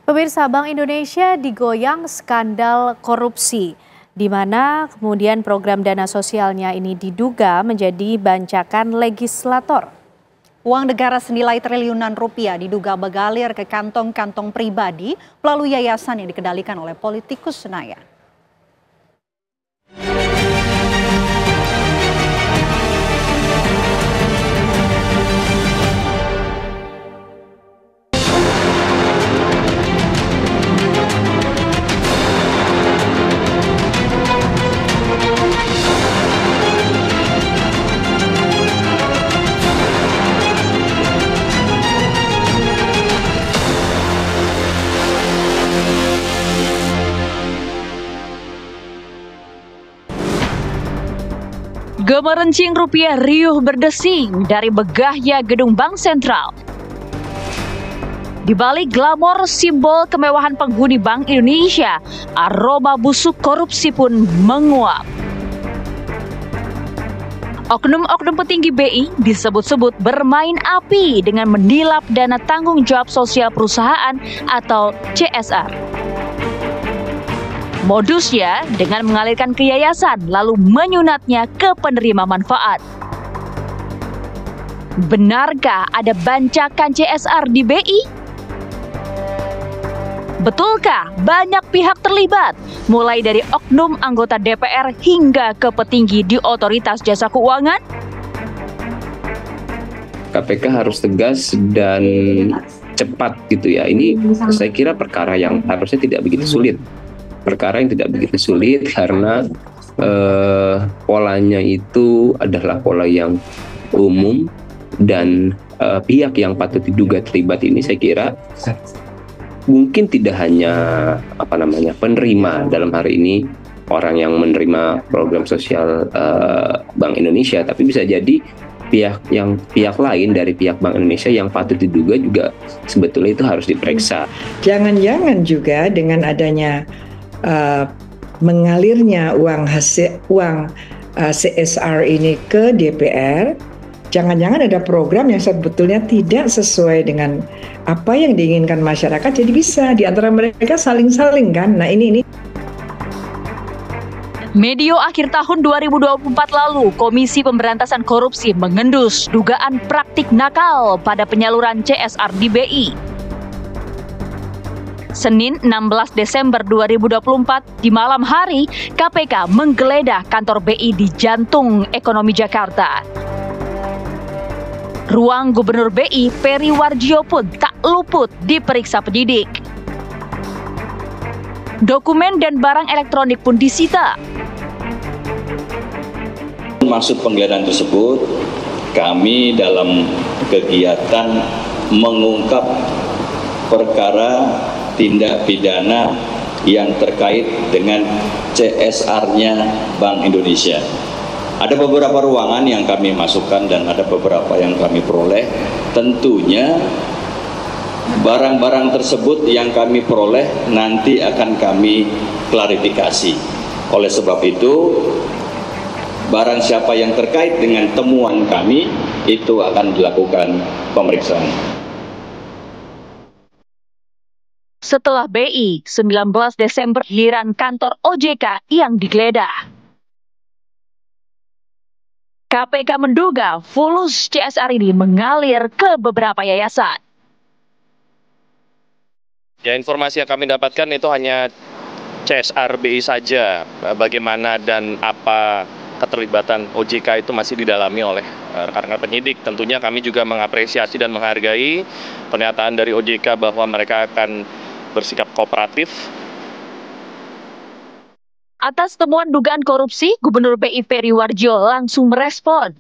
Pemirsa, Bank Indonesia digoyang skandal korupsi, di mana kemudian program dana sosialnya ini diduga menjadi bancakan legislator. Uang negara senilai triliunan rupiah diduga mengalir ke kantong-kantong pribadi melalui yayasan yang dikendalikan oleh politikus Senayan. Gemerencing rupiah riuh berdesing dari megahnya gedung Bank Sentral. Di balik glamor simbol kemewahan penghuni Bank Indonesia, aroma busuk korupsi pun menguap. Oknum-oknum petinggi BI disebut-sebut bermain api dengan menilap dana tanggung jawab sosial perusahaan atau CSR. Modusnya dengan mengalirkan ke yayasan lalu menyunatnya ke penerima manfaat. Benarkah ada bancakan CSR di BI? Betulkah banyak pihak terlibat, mulai dari oknum anggota DPR hingga ke petinggi di Otoritas Jasa Keuangan? KPK harus tegas dan cepat gitu ya. Ini saya kira perkara yang harusnya tidak begitu sulit. Perkara yang tidak begitu sulit karena polanya itu adalah pola yang umum dan pihak yang patut diduga terlibat ini saya kira mungkin tidak hanya penerima dalam hari ini orang yang menerima program sosial Bank Indonesia, tapi bisa jadi pihak lain dari pihak Bank Indonesia yang patut diduga juga sebetulnya itu harus diperiksa. Jangan-jangan juga dengan adanya mengalirnya uang CSR ini ke DPR, jangan-jangan ada program yang sebetulnya tidak sesuai dengan apa yang diinginkan masyarakat, jadi bisa di antara mereka saling-saling kan. Nah ini. Medio akhir tahun 2024 lalu, Komisi Pemberantasan Korupsi mengendus dugaan praktik nakal pada penyaluran CSR di BI. Senin 16 Desember 2024 di malam hari, KPK menggeledah kantor BI di jantung ekonomi Jakarta. Ruang Gubernur BI Peri Warjio pun tak luput diperiksa penyidik. Dokumen dan barang elektronik pun disita. Maksud penggeledahan tersebut, kami dalam kegiatan mengungkap perkara tindak pidana yang terkait dengan CSR-nya Bank Indonesia. Ada beberapa ruangan yang kami masukkan dan ada beberapa yang kami peroleh. Tentunya barang-barang tersebut yang kami peroleh nanti akan kami klarifikasi. Oleh sebab itu, barang siapa yang terkait dengan temuan kami itu akan dilakukan pemeriksaan. Setelah BI, 19 Desember giliran kantor OJK yang digeledah. KPK menduga fulus CSR ini mengalir ke beberapa yayasan. Ya, informasi yang kami dapatkan itu hanya CSR BI saja. Bagaimana dan apa keterlibatan OJK itu masih didalami oleh rekan-rekan penyidik. Tentunya kami juga mengapresiasi dan menghargai pernyataan dari OJK bahwa mereka akan bersikap kooperatif. Atas temuan dugaan korupsi, Gubernur BI Peri Warjio langsung merespon.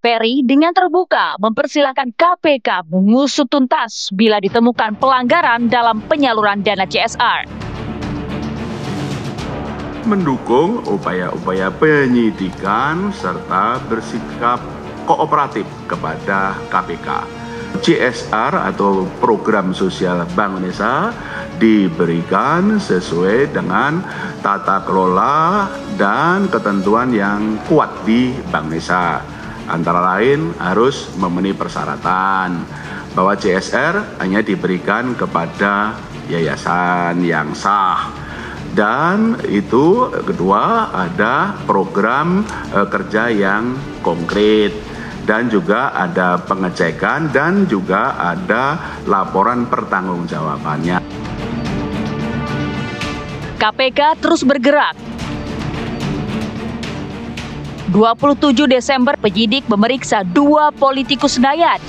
Peri dengan terbuka mempersilahkan KPK mengusut tuntas bila ditemukan pelanggaran dalam penyaluran dana CSR. Mendukung upaya-upaya penyidikan serta bersikap kooperatif kepada KPK. CSR atau program sosial Bank Indonesia diberikan sesuai dengan tata kelola dan ketentuan yang kuat di Bank Indonesia. Antara lain harus memenuhi persyaratan bahwa CSR hanya diberikan kepada yayasan yang sah. Dan itu kedua, ada program kerja yang konkret dan juga ada pengecekan dan juga ada laporan pertanggungjawabannya. KPK terus bergerak. 27 Desember penyidik memeriksa 2 politikus Senayan.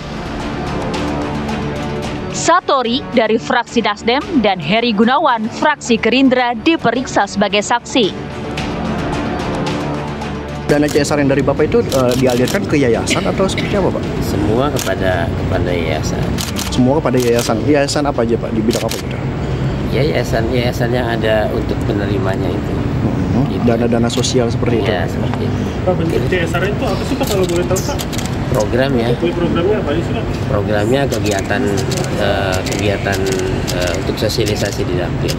Satori dari fraksi Nasdem dan Heri Gunawan fraksi Gerindra diperiksa sebagai saksi. Dana CSR yang dari Bapak itu dialirkan ke yayasan atau seperti apa, Pak? Semua kepada yayasan. Semua kepada yayasan. Yayasan apa aja, Pak? Di bidang apa gitu? Yayasan yang ada untuk penerimanya itu. Gitu. Dana-dana sosial seperti itu? Ya, seperti itu. Pak, bentuk CSR itu apa sih, Pak, kalau boleh tahu, Pak? Programnya. Programnya apa sih, Pak? Programnya kegiatan untuk sosialisasi di dapil.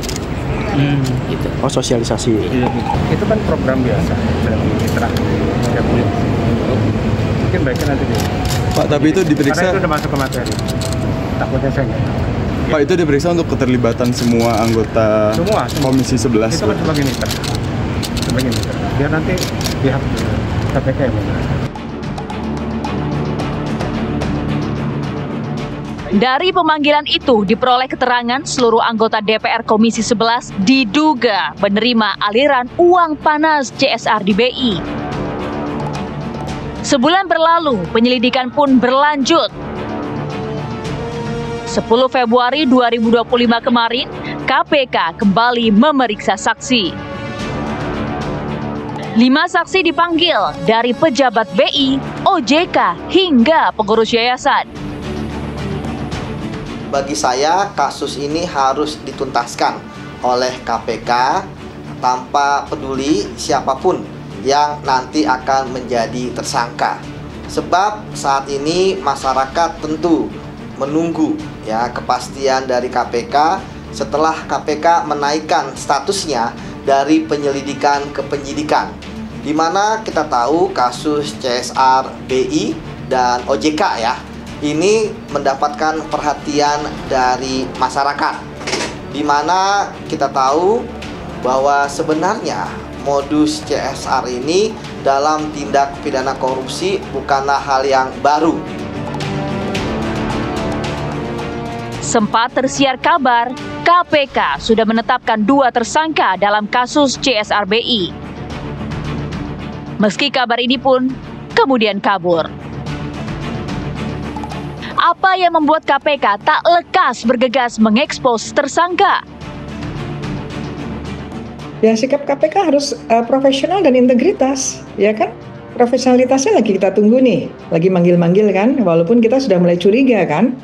Gitu. Oh, sosialisasi. Iya. Itu kan program biasa dari mitra. Mungkin baiknya nanti Pak, tapi itu diperiksa. Karena itu udah masuk ke materi. Takutnya saya nggak. Pak, itu diperiksa untuk keterlibatan semua anggota Komisi 11. Itu kan sebagai mitra. Biar nanti pihak KPK yang menjelaskan. Dari pemanggilan itu diperoleh keterangan seluruh anggota DPR Komisi 11 diduga menerima aliran uang panas CSR di BI. Sebulan berlalu, penyelidikan pun berlanjut. 10 Februari 2025 kemarin, KPK kembali memeriksa saksi. 5 saksi dipanggil dari pejabat BI, OJK, hingga pengurus yayasan. Bagi saya, kasus ini harus dituntaskan oleh KPK tanpa peduli siapapun yang nanti akan menjadi tersangka. Sebab saat ini masyarakat tentu menunggu ya kepastian dari KPK setelah KPK menaikkan statusnya dari penyelidikan ke penyidikan. Di mana kita tahu kasus CSR BI dan OJK ya, ini mendapatkan perhatian dari masyarakat, di mana kita tahu bahwa sebenarnya modus CSR ini dalam tindak pidana korupsi bukanlah hal yang baru. Sempat tersiar kabar, KPK sudah menetapkan 2 tersangka dalam kasus CSR BI. Meski kabar ini pun kemudian kabur. Apa yang membuat KPK tak lekas bergegas mengekspos tersangka? Ya, sikap KPK harus profesional dan integritas, ya kan? Profesionalitasnya lagi kita tunggu nih, lagi manggil-manggil kan, walaupun kita sudah mulai curiga kan.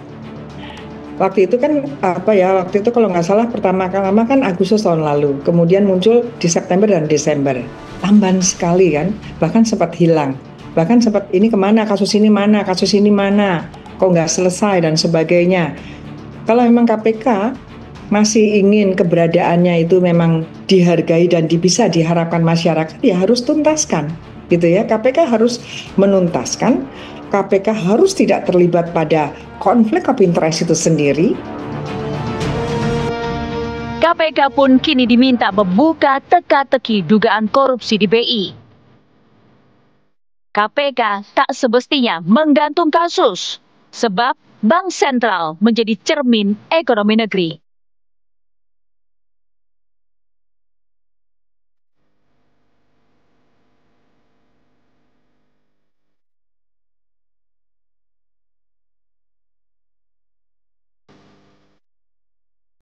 Waktu itu kan waktu itu kalau nggak salah pertama kan Agustus tahun lalu, kemudian muncul di September dan Desember. Lamban sekali kan, bahkan sempat hilang. Bahkan sempat ini kemana, kasus ini mana, kok nggak selesai dan sebagainya. Kalau memang KPK masih ingin keberadaannya itu memang dihargai dan bisa diharapkan masyarakat, ya harus tuntaskan, gitu ya. KPK harus menuntaskan. KPK harus tidak terlibat pada konflik of interest itu sendiri. KPK pun kini diminta membuka teka-teki dugaan korupsi di BI. KPK tak semestinya menggantung kasus, sebab Bank Sentral menjadi cermin ekonomi negeri.